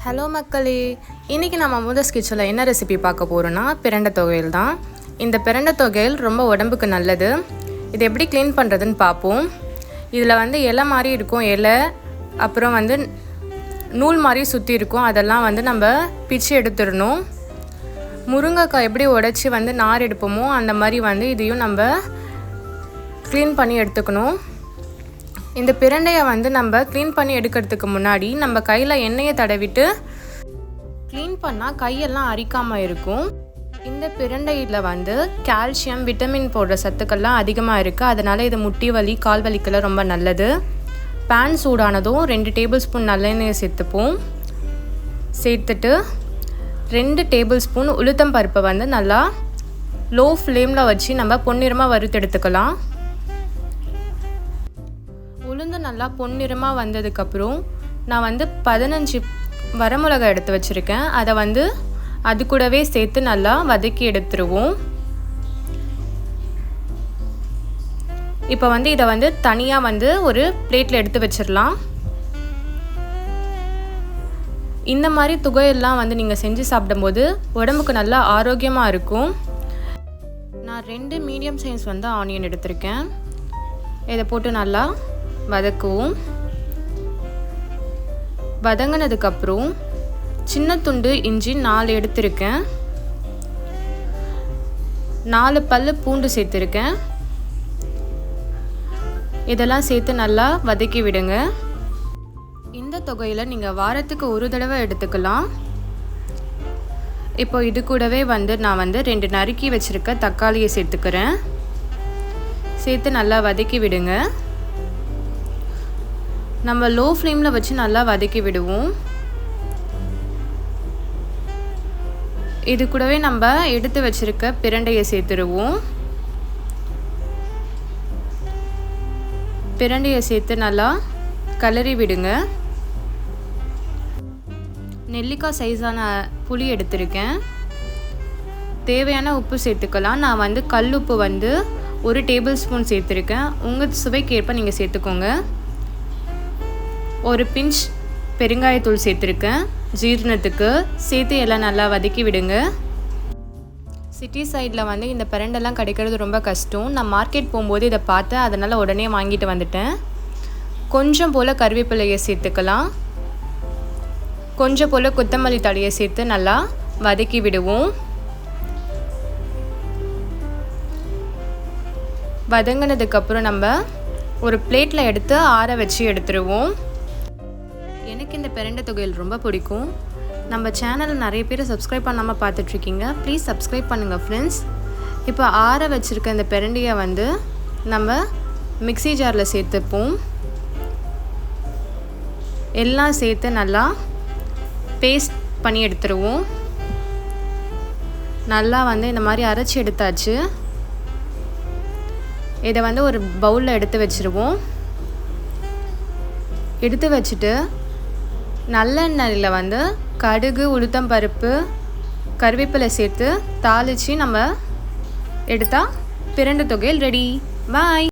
Hello மக்களே, இன்றைக்கி நம்ம முதஸ் கிச்சனில் என்ன ரெசிபி பார்க்க போகிறோன்னா பிரண்டை தொகையல் தான். இந்த பிரண்டை தொகையல் ரொம்ப உடம்புக்கு நல்லது. இது எப்படி க்ளீன் பண்ணுறதுன்னு பார்ப்போம். இதில் இலை மாதிரி இருக்கும், இலை அப்புறம் நூல் மாதிரி சுற்றி இருக்கும். அதெல்லாம் நம்ம பிச்சு எடுத்துடணும். முருங்கைக்காய் எப்படி உடைச்சி நார் எடுப்போமோ அந்த மாதிரி இதையும் நம்ம க்ளீன் பண்ணி எடுத்துக்கணும். இந்த பிரண்டையை நம்ம க்ளீன் பண்ணி எடுக்கிறதுக்கு முன்னாடி நம்ம கையில் எண்ணெயை தடவிட்டு க்ளீன் பண்ணால் கையெல்லாம் அரிக்காமல் இருக்கும். இந்த பிரண்டையில் கால்சியம், விட்டமின் போடுற சத்துக்கள்லாம் அதிகமாக இருக்குது. அதனால் இது முட்டி வலி, கால் வலிக்கெல்லாம் ரொம்ப நல்லது. பேன் சூடானதும் 2 டேபிள் ஸ்பூன் நல்லெண்ணெயை சேர்த்துப்போம். சேர்த்துட்டு 2 டேபிள் ஸ்பூன் உளுத்தம் பருப்பை நல்லா லோ ஃப்ளேமில் வச்சு நம்ம பொன்னிறமாக வறுத்து எடுத்துக்கலாம். உளுந்து நல்லா பொன்னிறமாக வந்ததுக்கப்புறம் நான் 15 வரமிளகாய் எடுத்து வச்சுருக்கேன். அதை அது கூடவே சேர்த்து நல்லா வதக்கி எடுத்துருவோம். இப்போ இதை தனியாக ஒரு பிளேட்டில் எடுத்து வச்சிடலாம். இந்த மாதிரி துவையெல்லாம் நீங்கள் செஞ்சு சாப்பிடும்போது உடம்புக்கு நல்லா ஆரோக்கியமாக இருக்கும். நான் 2 மீடியம் சைஸ் ஆனியன் எடுத்திருக்கேன். இதை போட்டு நல்லா வதக்குவோம். வதங்கினதுக்கப்புறம் சின்ன துண்டு இஞ்சி 4 எடுத்திருக்கேன். 4 பல்லு பூண்டு சேர்த்துருக்கேன். இதெல்லாம் சேர்த்து நல்லா வதக்கி விடுங்க. இந்த தொகையில் நீங்கள் வாரத்துக்கு ஒரு தடவை எடுத்துக்கலாம். இப்போ இது கூடவே நான் 2 நறுக்கி வச்சுருக்க தக்காளியை சேர்த்துக்கிறேன். சேர்த்து நல்லா வதக்கி விடுங்க. நம்ம லோ ஃப்ளேமில் வச்சு நல்லா வதக்கி விடுவோம். இது கூடவே நம்ம எடுத்து வச்சுருக்க பிரண்டையை சேர்த்துருவோம். பிரண்டையை சேர்த்து நல்லா கலரி விடுங்க. நெல்லிக்காய் சைஸான புளி எடுத்திருக்கேன். தேவையான உப்பு சேர்த்துக்கலாம். நான் கல் உப்பு 1 டேபிள் ஸ்பூன் சேர்த்துருக்கேன். உங்கள் சுவைக்கேற்ப நீங்கள் சேர்த்துக்கோங்க. ஒரு பிஞ்ச் பெருங்காயத்தூள் சேர்த்துருக்கேன் ஜீரணத்துக்கு. சேர்த்து எல்லாம் நல்லா வதக்கி விடுங்க. சிட்டி சைடில் இந்த பிரண்டெல்லாம் கிடைக்கிறது ரொம்ப கஷ்டம். நான் மார்க்கெட் போகும்போது இதை பார்த்தேன், அதனால் உடனே வாங்கிட்டு வந்துட்டேன். கொஞ்சம் போல் கருவேப்பிலையை சேர்த்துக்கலாம். கொஞ்சம் போல் கொத்தமல்லி தழையை சேர்த்து நல்லா வதக்கி விடுவோம். வதங்கினதுக்கப்புறம் நம்ம ஒரு பிளேட்டில் எடுத்து ஆற வச்சு எடுத்துருவோம். எனக்கு இந்த பிரண்டை தொகையில் ரொம்ப பிடிக்கும். நம்ம சேனலில் நிறைய பேர் சப்ஸ்கிரைப் பண்ணாமல் பார்த்துட்ருக்கீங்க. ப்ளீஸ் சப்ஸ்கிரைப் பண்ணுங்கள் ஃப்ரெண்ட்ஸ். இப்போ ஆற வச்சுருக்க இந்த பிரண்டையை நம்ம மிக்ஸி ஜாரில் சேர்த்துப்போம். எல்லாம் சேர்த்து நல்லா பேஸ்ட் பண்ணி எடுத்துருவோம். நல்லா இந்த மாதிரி அரைச்சி எடுத்தாச்சு. இதை ஒரு பவுலில் எடுத்து வச்சுருவோம். எடுத்து வச்சுட்டு நல்லெண்ணெயில் கடுகு, உளுத்தம் பருப்பு, கருவேப்பிலை சேர்த்து தாளித்து நம்ம எடுத்தால் பிரண்டை தொகையல் ரெடி. பாய்.